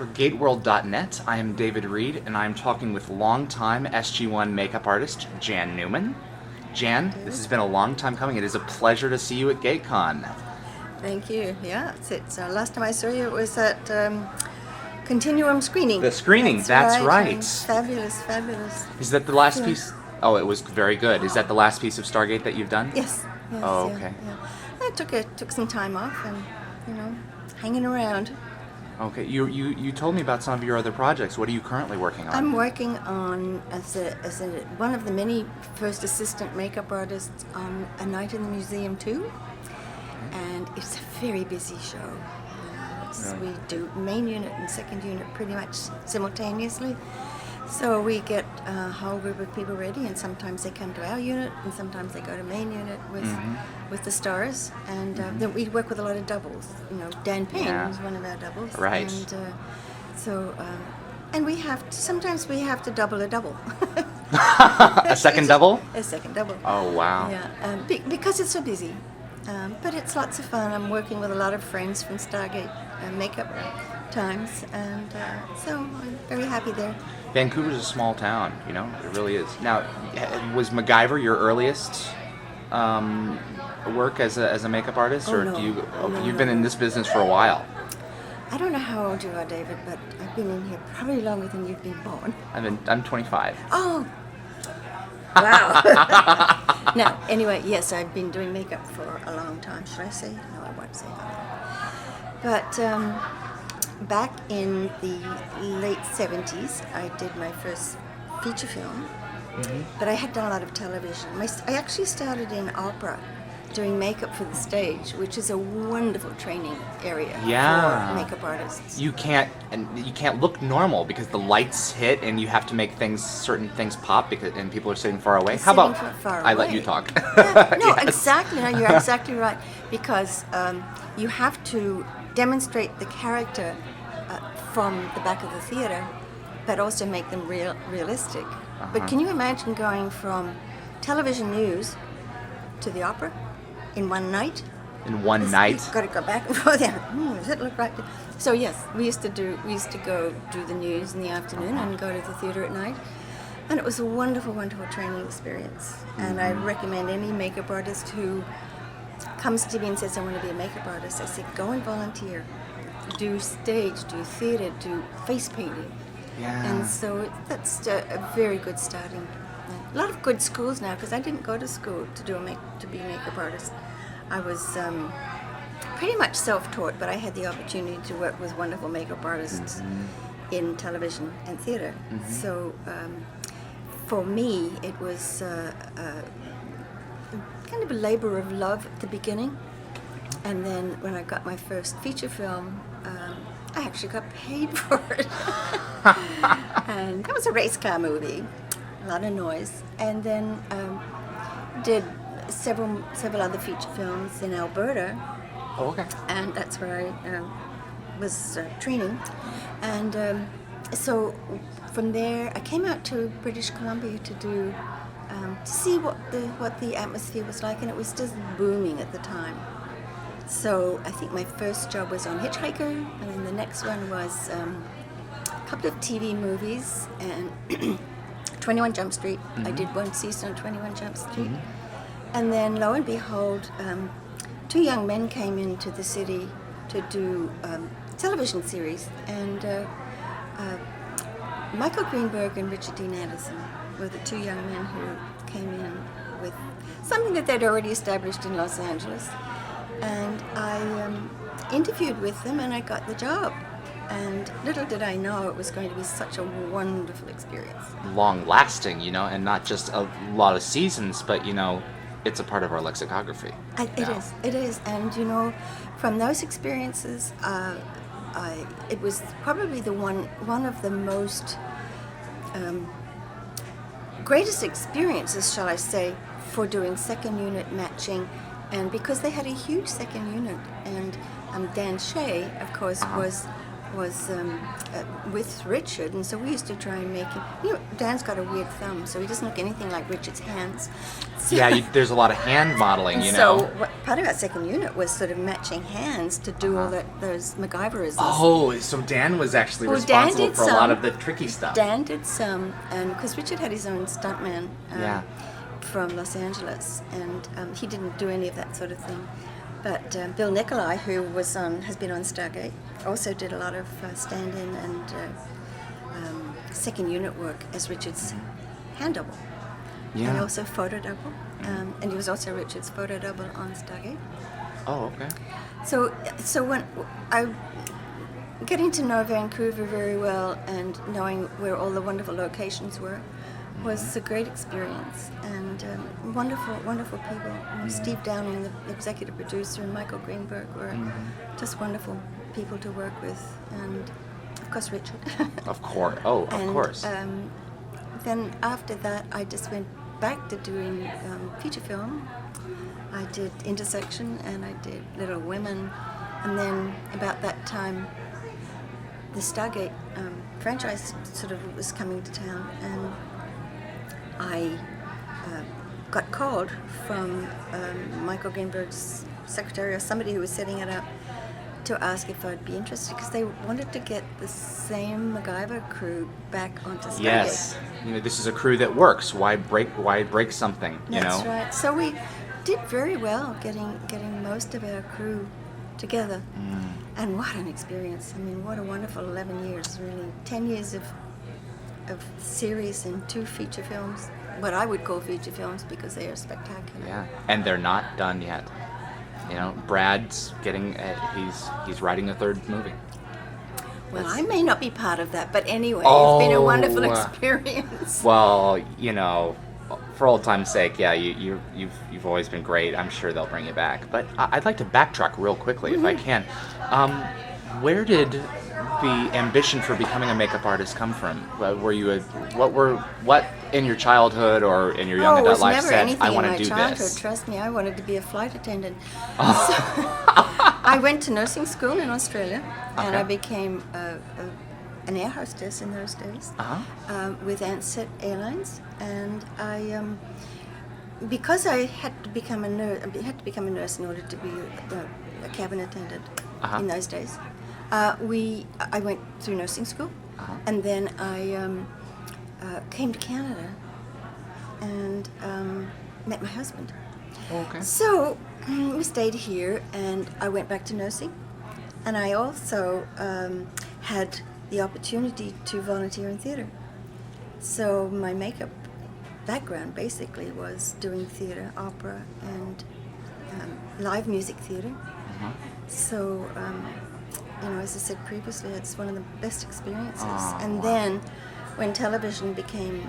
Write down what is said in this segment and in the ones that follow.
for GateWorld.net. I am David Reed, and I'm talking with longtime SG-1 makeup artist Jan Newman. Jan, this has been a long time coming. It is a pleasure to see you at GateCon. Thank you. Yeah, it's last time I saw you it was at Continuum screening. The screening, that's right. Fabulous, fabulous. Is that the last piece? Oh, it was very good. Is that the last piece of Stargate that you've done? Yes. Oh, okay. I took some time off and, hanging around. Okay, you told me about some of your other projects. What are you currently working on? I'm working on as one of the many first assistant makeup artists on A Night in the Museum 2, and it's a very busy show. We do main unit and second unit pretty much simultaneously. So we get a whole group of people ready, and sometimes they come to our unit, and sometimes they go to main unit with the stars. And then we work with a lot of doubles. Dan Payne is one of our doubles. Right. And and we sometimes we have to double a double. A second double? A second double. Oh, wow. Yeah, because it's so busy. But it's lots of fun. I'm working with a lot of friends from Stargate makeup times, and so I'm very happy there. Vancouver's a small town, it really is. Now, was MacGyver your earliest work as a makeup artist, or no. You've been in this business for a while? I don't know how old you are, David, but I've been in here probably longer than you've been born. I'm 25. Oh, wow. Now, anyway, yes, I've been doing makeup for a long time. Should I say? No, I won't say that. But back in the late 70s, I did my first feature film, but I had done a lot of television. I actually started in opera, doing makeup for the stage, which is a wonderful training area for makeup artists. You can't look normal because the lights hit and you have to make certain things pop and people are sitting far away. How about I let you talk? Exactly. No, you're exactly right, because you have to demonstrate the character from the back of the theater, but also make them realistic. But can you imagine going from television news to the opera in one night? In one night? You've got to go back and forth. Does it look right? So yes, we used to go do the news in the afternoon and go to the theater at night, and it was a wonderful, wonderful training experience. And I recommend any makeup artist who comes to me and says, "I want to be a makeup artist," I say, go and volunteer, do stage, do theater, do face painting. Yeah. And so that's a very good starting. A lot of good schools now, because I didn't go to school to be a makeup artist. I was pretty much self-taught, but I had the opportunity to work with wonderful makeup artists in television and theater. So for me, it was kind of a labor of love at the beginning. And then when I got my first feature film, I actually got paid for it. And that was a race car movie. A lot of noise, and then did several other feature films in Alberta. Oh, okay. And that's where I was training, and so from there I came out to British Columbia to do to see what the atmosphere was like, and it was just booming at the time. So I think my first job was on Hitchhiker, and then the next one was a couple of TV movies and. 21 Jump Street. I did one season on 21 Jump Street. And then, lo and behold, two young men came into the city to do a television series. And Michael Greenberg and Richard Dean Anderson were the two young men who came in with something that they'd already established in Los Angeles. And I interviewed with them, and I got the job. And little did I know it was going to be such a wonderful experience. Long-lasting, and not just a lot of seasons, but, it's a part of our lexicography. It is. And, from those experiences, it was probably one of the most greatest experiences, shall I say, for doing second unit matching. And because they had a huge second unit, and Dan Shea, of course, was was with Richard, and so we used to try and make him. Dan's got a weird thumb, so he doesn't look anything like Richard's hands. So, Yeah, there's a lot of hand modeling, you know. So part of our second unit was sort of matching hands to do all those MacGyverisms. Oh, so Dan was actually responsible for a lot of the tricky stuff. Dan did some, and because Richard had his own stuntman from Los Angeles, and he didn't do any of that sort of thing. But Bill Nicolai, who has been on Stargate, also did a lot of stand-in and second unit work as Richard's hand double. Yeah. And also photo double. And he was also Richard's photo double on Stargate. Oh, okay. So when getting to know Vancouver very well and knowing where all the wonderful locations were was a great experience, and wonderful people. Steve Downing, the executive producer, and Michael Greenberg were just wonderful people to work with, and of course Richard. Of course. Oh, of course. Then after that, I just went back to doing feature film. I did Intersection and I did Little Women, and then about that time, the Stargate franchise sort of was coming to town, and I got called from Michael Greenberg's secretary or somebody who was setting it up to ask if I'd be interested, because they wanted to get the same MacGyver crew back onto Stargate. Yes, this is a crew that works. Why break something? That's right. So we did very well getting most of our crew together, and what an experience! I mean, what a wonderful 11 years, really 10 years of series and 2 feature films. What I would call feature films, because they are spectacular. Yeah, and they're not done yet. Brad's getting he's writing a 3rd movie. Well, I may not be part of that, but anyway, it's been a wonderful experience. Well, for old time's sake, yeah, you've always been great. I'm sure they'll bring you back. But I'd like to backtrack real quickly, if I can. Where did the ambition for becoming a makeup artist come from? Were you what in your childhood or in your young adult life said, I want to do this? In my childhood, trust me, I wanted to be a flight attendant. So, I went to nursing school in Australia, and I became an air hostess in those days with Ansett Airlines, and I because I had to become a nurse in order to be a cabin attendant in those days. I went through nursing school, and then I came to Canada and met my husband. Okay. So we stayed here, and I went back to nursing, and I also had the opportunity to volunteer in theater. So my makeup background basically was doing theater, opera, and live music theater. So, as I said previously, it's one of the best experiences. And then when television became,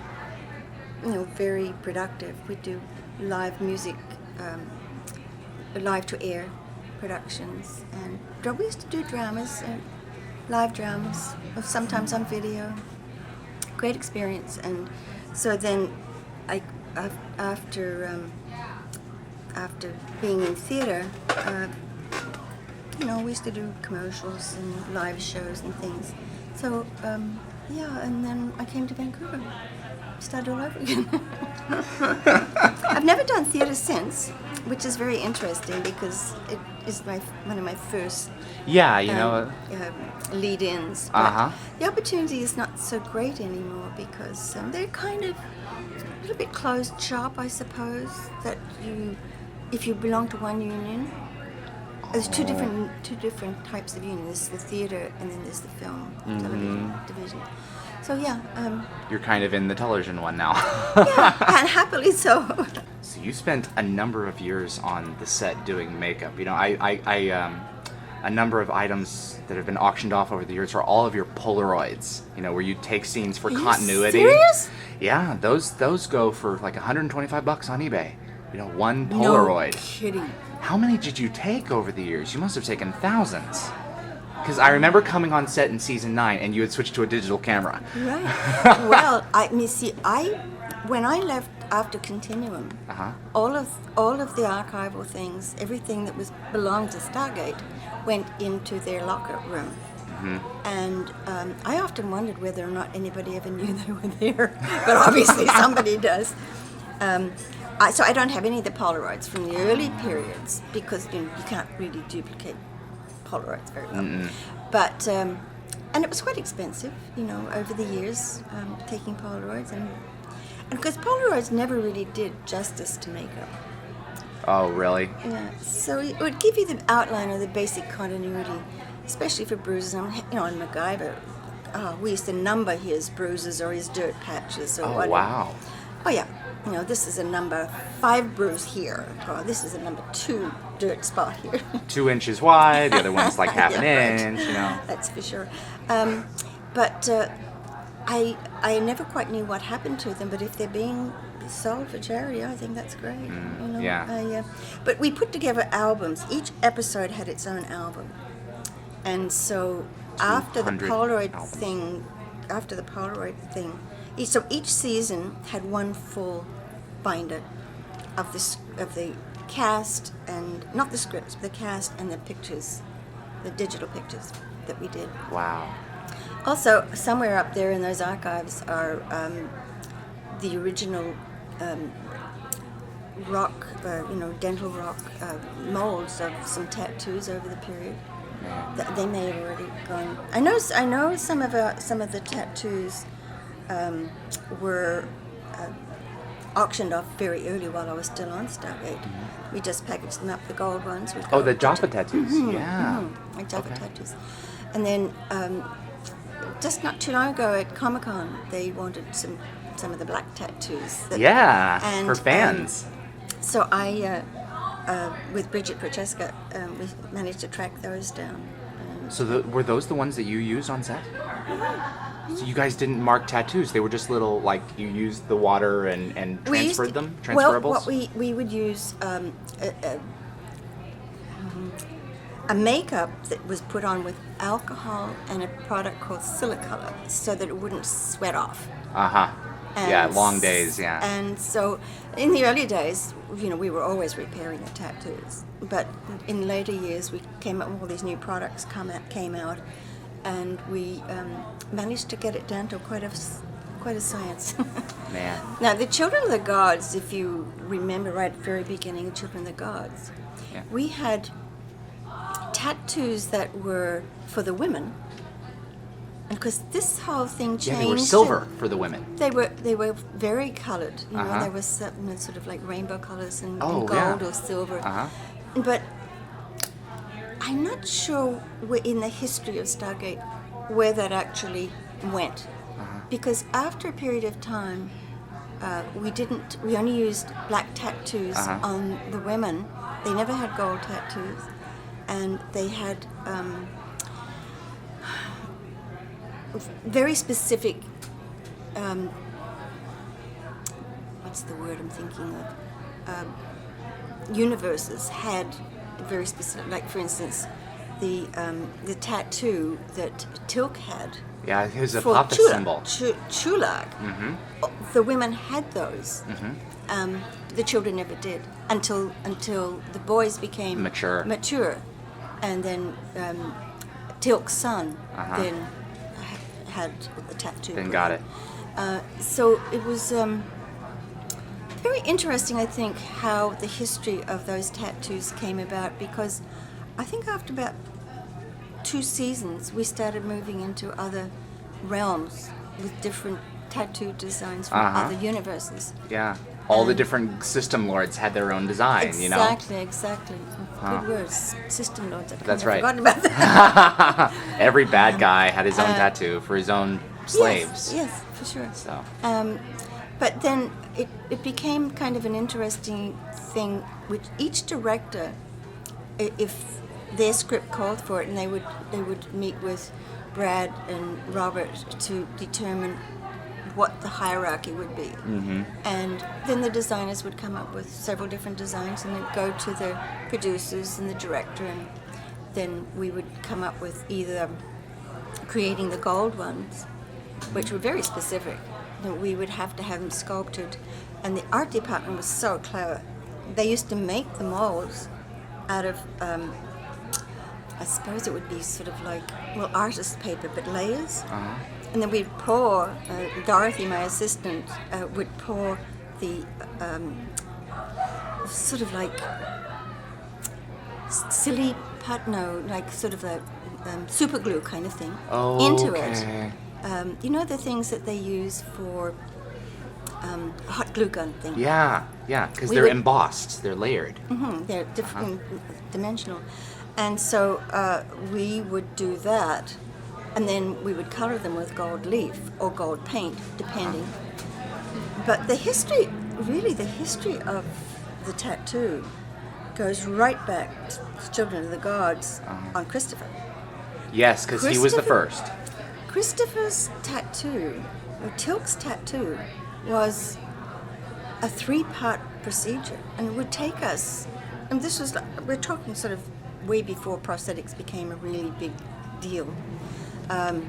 very productive, we do live music, live to air productions, and we used to do dramas, and live dramas, sometimes on video. Great experience. And so then after being in theater, we used to do commercials and live shows and things. So, and then I came to Vancouver. Started all over again. I've never done theater since, which is very interesting because it is one of my first lead-ins. The opportunity is not so great anymore because they're kind of a little bit closed shop, I suppose, that if you belong to one union. There's two different types of unions. There's the theater, and then there's the film, television division. So you're kind of in the television one now. Yeah, and happily so. So you spent a number of years on the set doing makeup. A number of items that have been auctioned off over the years are all of your Polaroids. Where you take scenes for continuity. Are you serious? Yeah, those go for like $125 on eBay. One Polaroid. No kidding. How many did you take over the years? You must have taken thousands. Because I remember coming on set in season 9 and you had switched to a digital camera. Right. Well, when I left after Continuum, all of the archival things, everything that belonged to Stargate, went into their locker room. And I often wondered whether or not anybody ever knew they were there, but obviously somebody does. So I don't have any of the Polaroids from the early periods because you can't really duplicate Polaroids very well. But and it was quite expensive, over the years, taking Polaroids, and because Polaroids never really did justice to makeup. Oh, really? Yeah. So it would give you the outline of the basic continuity, especially for bruises. On MacGyver, we used to number his bruises or his dirt patches or whatever. Wow. Oh yeah. This is a number 5 bruise here. Or this is a number 2 dirt spot here. 2 inches wide. The other one's like half an right. inch. That's for sure. But I never quite knew what happened to them. But if they're being sold for charity, I think that's great. Yeah. But we put together albums. Each episode had its own album, and so after the Polaroid thing, so each season had one full binder of the cast, and not the scripts, but the cast and the pictures, the digital pictures that we did. Wow. Also, somewhere up there in those archives are the original rock, dental rock molds of some tattoos over the period. They may have already gone. I know some of the tattoos were auctioned off very early while I was still on Stargate. We just packaged them up, the gold ones. The Jaffa tattoos. The Jaffa tattoos. And then just not too long ago at Comic-Con, they wanted some of the black tattoos. For fans. So I, with Bridget Prochaska, we managed to track those down. So were those the ones that you used on set? So you guys didn't mark tattoos; they were just little, like you used the water and transferred them, transferables. Well, what we would use a makeup that was put on with alcohol and a product called Silicolor, so that it wouldn't sweat off. Long days. Yeah. And so, in the early days, we were always repairing the tattoos. But in later years, we came up with all these new products came out, and we managed to get it down to quite a science. Man. Now, the Children of the Gods, if you remember right at the very beginning, Children of the Gods, we had tattoos that were for the women. And because this whole thing changed. Yeah, they were silver for the women. They were very coloured. There was sort of like rainbow colours and gold or silver. But I'm not sure in the history of Stargate where that actually went, because after a period of time, we only used black tattoos on the women. They never had gold tattoos, and they had very specific. What's the word I'm thinking of? Universes had very specific, like for instance, the tattoo that Tilk had. Yeah, it was a for Papa symbol. Chulag. The women had those. The children never did until the boys became mature, and then Tilk's son then had the tattoo. Then got it. So it was very interesting, I think, how the history of those tattoos came about, because I think after about 2 seasons we started moving into other realms with different tattoo designs from other universes. Yeah. All the different system lords had their own design, Exactly. Good words. System lords. That's right. I've forgotten about that. Every bad guy had his own tattoo for his own slaves. Yes, for sure. So. But then it became kind of an interesting thing, which each director, if their script called for it, and they would meet with Brad and Robert to determine what the hierarchy would be. And then the designers would come up with several different designs, and then go to the producers and the director, and then we would come up with either creating the gold ones, which were very specific. We would have to have them sculpted, and the art department was so clever. They used to make the molds out of I suppose it would be sort of like, well, artist paper, but layers. Uh-huh. And then we'd pour, Dorothy, my assistant, would pour the sort of like silly no, like sort of a super glue kind of thing into it. You know the things that they use for a hot glue gun thing? Yeah, because they're embossed, they're layered. They're different dimensional. And so we would do that, and then we would color them with gold leaf or gold paint, depending. But the history of the tattoo goes right back to Children of the Gods on Christopher. Yes, because he was the first. Christopher's tattoo, or Tilk's tattoo, was a 3-part procedure, and it would take us, and this was, we're talking sort of way before prosthetics became a really big deal. I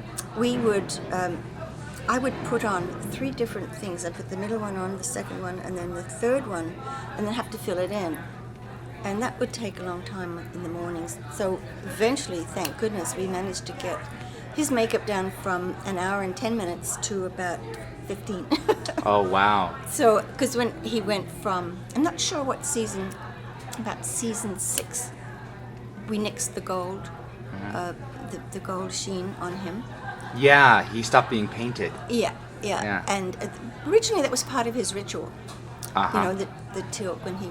would put on 3 different things. I'd put the middle one on, the second one, and then the third one, and then have to fill it in. And that would take a long time in the mornings. So eventually, thank goodness, we managed to get his makeup down from an hour and 10 minutes to about 15. Oh, wow. So, because when he went from, I'm not sure what season, about season 6, we nixed the gold, the gold sheen on him. Yeah, he stopped being painted. Yeah. And originally that was part of his ritual. Uh-huh. You know, the Tilk when he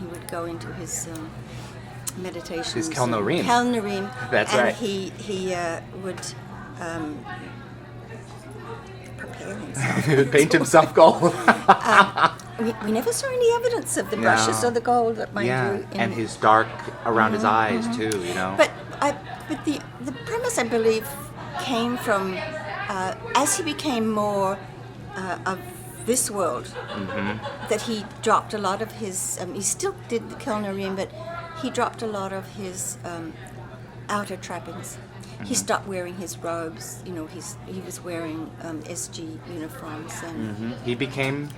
would go into his meditations. His Kelnarim. and That's right. He would prepare himself. He would paint himself gold. We never saw any evidence of the brushes or the gold, mind you. And his dark around his eyes too, you know. But the premise, I believe, came from as he became more of this world, that he dropped a lot of his. He still did the Kelnarim, but he dropped a lot of his outer trappings. He stopped wearing his robes. You know, he was wearing SG uniforms, and He became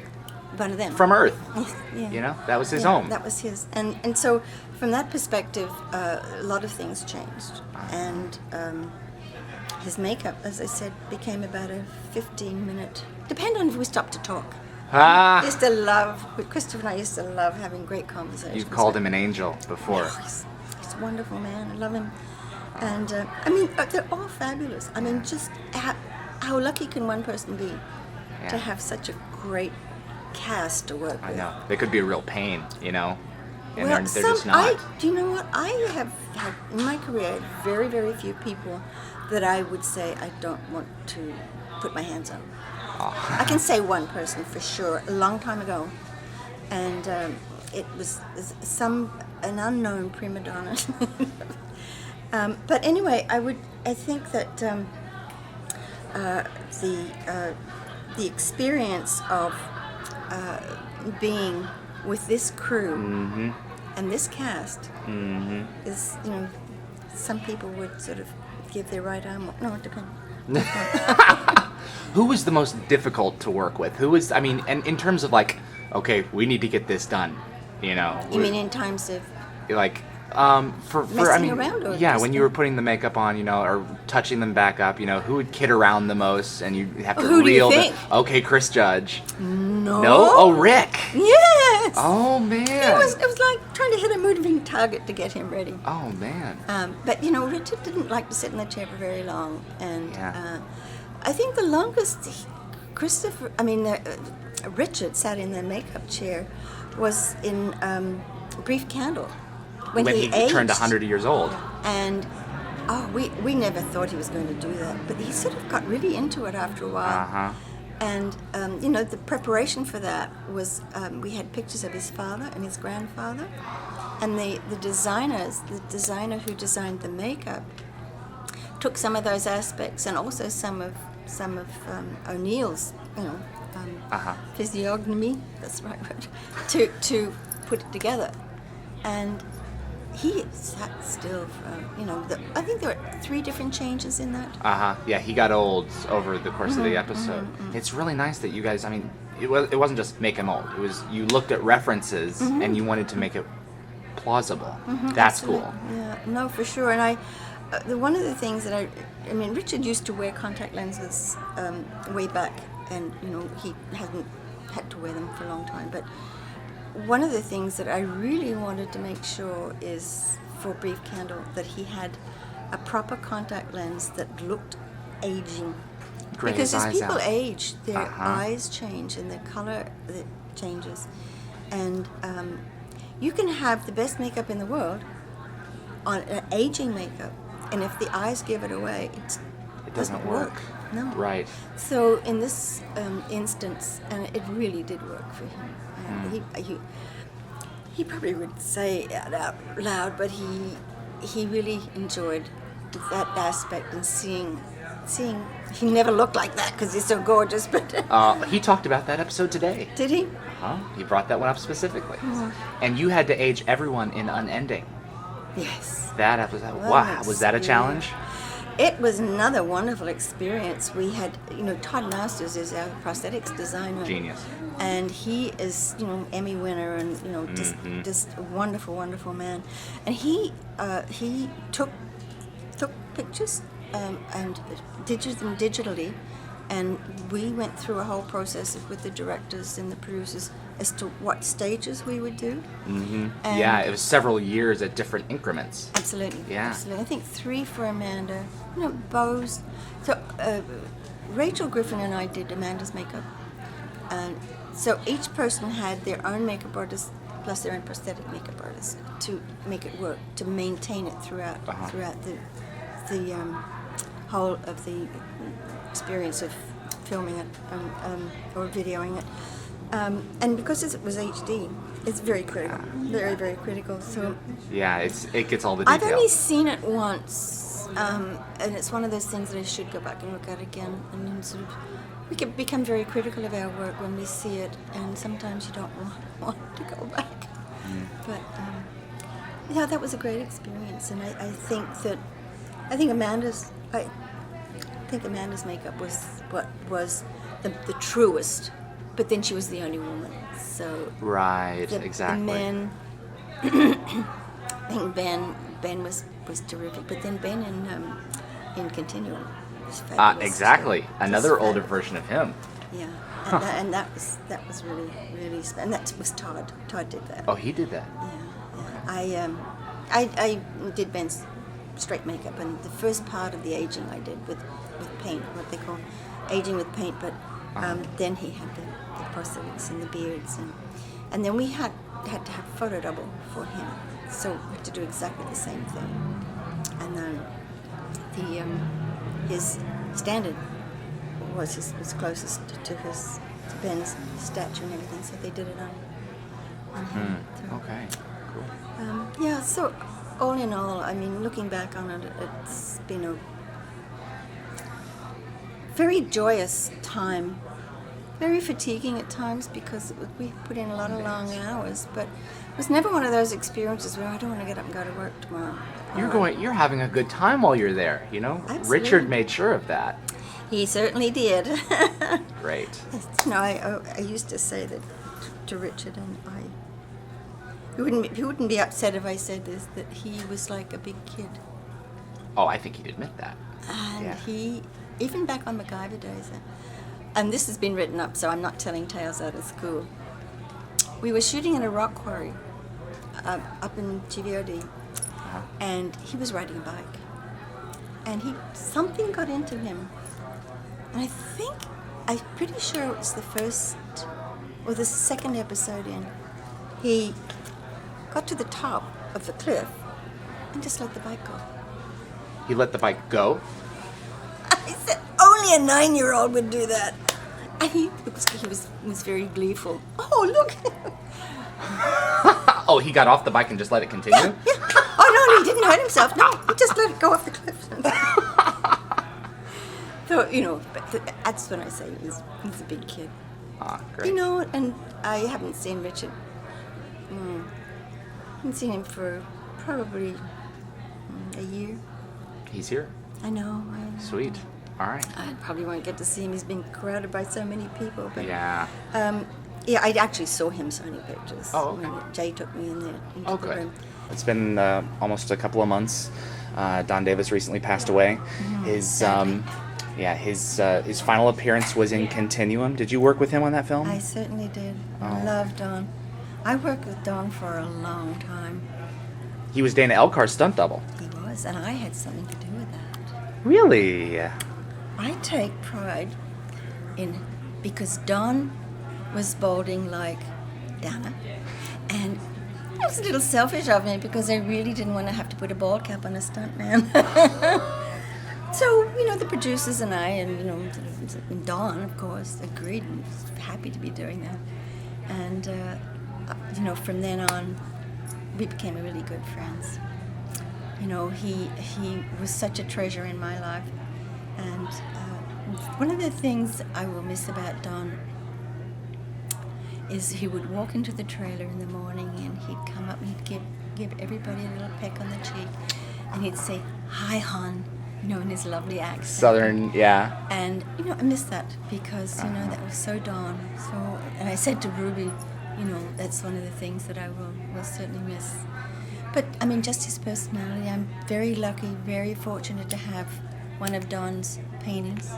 one of them from Earth. Yeah. You know, that was his home. That was his, and so from that perspective, a lot of things changed, and his makeup, as I said, became about a 15-minute. Depend on if we stopped to talk. Used to love, Christopher and I used to love having great conversations. You've called him an angel before. Oh, he's a wonderful man. I love him. And I mean, they're all fabulous. I mean, just how lucky can one person be to have such a great cast to work with? I know. They could be a real pain, you know? And Well, they're just not. do you know what? I have had, in my career, very, very few people that I would say I don't want to put my hands on. Oh. I can say one person for sure, a long time ago. And it was an unknown prima donna. But anyway, I think that the experience of being with this crew and this cast is, you know, some people would sort of give their right arm. No, it depends. Who was the most difficult to work with? Who was, I mean, and in terms of like, okay, we need to get this done, you know? You mean in times of Like, for I mean, around, or yeah, just when you were putting the makeup on, you know, or touching them back up, you know, who would kid around the most, and you have to Who do you reel think? Okay, Chris Judge. No. Oh, Rick. Yes. Oh man. It was like trying to hit a moving target to get him ready. Oh man. But you know, Richard didn't like to sit in the chair for very long, and I think the longest Richard sat in the makeup chair was in Brief Candle when he aged. Turned 100 years old. And we never thought he was going to do that, but he sort of got really into it after a while. And you know, the preparation for that was we had pictures of his father and his grandfather, and the designer who designed the makeup took some of those aspects and also some of O'Neill's, you know, physiognomy, that's the right word, to put it together. And he sat still for, you know, I think there were 3 different changes in that. Yeah, he got old over the course of the episode. It's really nice that you guys, I mean, it wasn't just make him old. It was, you looked at references and you wanted to make it plausible. That's Absolutely. cool. Yeah, no, for sure. And one of the things that I mean, Richard used to wear contact lenses way back, and he hasn't had to wear them for a long time. But one of the things that I really wanted to make sure is for Brief Candle that he had a proper contact lens that looked aging. Gray Because his as eyes people out. age, their eyes change and their color changes. And you can have the best makeup in the world on aging makeup, and if the eyes give it away, It doesn't work. No. Right. So in this instance, and it really did work for him. He probably would say it out loud, but he really enjoyed that aspect and seeing. He never looked like that because he's so gorgeous, but He talked about that episode today. did he? He brought that one up specifically. And you had to age everyone in Unending. Yes. That episode. Wow. Was that a challenge? It was another wonderful experience. We had, Todd Masters is our prosthetics designer. Genius. And he is, Emmy winner and, just a wonderful, wonderful man. And he took pictures and did them digitally. And we went through a whole process with the directors and the producers as to what stages we would do. Mm-hmm. And Yeah, it was several years at different increments. Absolutely. Yeah. Absolutely. I think 3 for Amanda. Bows. So Rachel Griffin and I did Amanda's makeup. And so each person had their own makeup artist plus their own prosthetic makeup artist to make it work, to maintain it throughout the whole of the experience of filming it or videoing it. And because it was HD, it's very critical, very, very critical. So Yeah, it gets all the detail. I've only seen it once, and it's one of those things that I should go back and look at again. And then sort of, we can become very critical of our work when we see it, and sometimes you don't want to go back. But yeah, that was a great experience, and I think Amanda's makeup was what was the truest. But then she was the only woman, so Right, the exactly. men. I think Ben was terrific, but then Ben in Continuum was fabulous. Exactly. too. Another Just older fabulous. version of him. Yeah, and that was really and that was Todd. Todd did that. Oh, he did that. Yeah. I did Ben's straight makeup, and the first part of the aging I did with paint, what they call aging with paint, but then he had the prosthetics and the beards, and then we had to have photo double for him, so we had to do exactly the same thing. And then his standard was closest to Ben's stature and everything, so they did it on him. So, Okay, cool. yeah, so all in all, I mean, looking back on it, it's been a very joyous time. Very fatiguing at times because we put in a lot of long hours, but it was never one of those experiences where I don't want to get up and go to work tomorrow. You're having a good time while you're there, Absolutely. Richard made sure of that. He certainly did. Great. I used to say that to Richard, and he wouldn't be upset if I said this, that he was like a big kid. Oh, I think he'd admit that. And Yeah. he, even back on MacGyver days, and this has been written up, so I'm not telling tales out of school. We were shooting in a rock quarry up in GVOD, and he was riding a bike, and something got into him, and I'm pretty sure it was the first or the second episode in. He got to the top of the cliff and just let the bike go. He let the bike go? I said, only a 9-year-old would do that. And he was very gleeful. Oh, look. Oh, he got off the bike and just let it continue? Yeah. Oh, no, he didn't hurt himself. No, he just let it go off the cliff. So, but that's when I say he's a big kid. Ah, great. And I haven't seen Richard. I haven't seen him for probably a year. He's here. I know. Sweet. All right. I probably won't get to see him. He's been crowded by so many people. But Yeah. Yeah, I actually saw him signing pictures. Oh, okay. When Jay took me in there into Oh, the good. room. It's been almost a couple of months. Don Davis recently passed away. His sadly. his final appearance was in Continuum. Did you work with him on that film? I certainly did. Oh. I love Don. I worked with Don for a long time. He was Dana Elkar's stunt double. He was, and I had something to do with that. Really? I take pride in, because Don was balding like Dana, and it was a little selfish of me because I really didn't want to have to put a bald cap on a stuntman. So, the producers and I, and Don, of course, agreed and was happy to be doing that. And, from then on, we became really good friends. He was such a treasure in my life. And one of the things I will miss about Don is he would walk into the trailer in the morning and he'd come up and he'd give everybody a little peck on the cheek. And he'd say, "Hi, hon," in his lovely accent. Southern, yeah. And, I miss that because, that was so Don. And I said to Ruby, that's one of the things that I will certainly miss. But, just his personality. I'm very lucky, very fortunate to have one of Don's paintings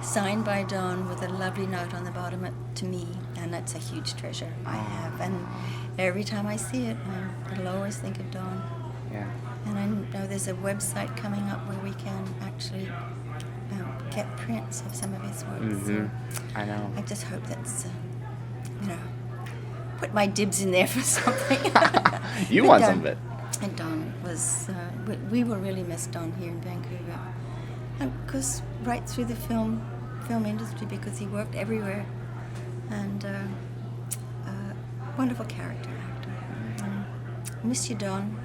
signed by Don with a lovely note on the bottom to me. And that's a huge treasure I have. And every time I see it, I'll always think of Don. Yeah. And I know there's a website coming up where we can actually get prints of some of his works. So I know. I just hope that's, put my dibs in there for something. You But want some of it. And Don was, we will really miss Don here in Vancouver. Because right through the film industry, because he worked everywhere. And wonderful character actor. Miss you, Don.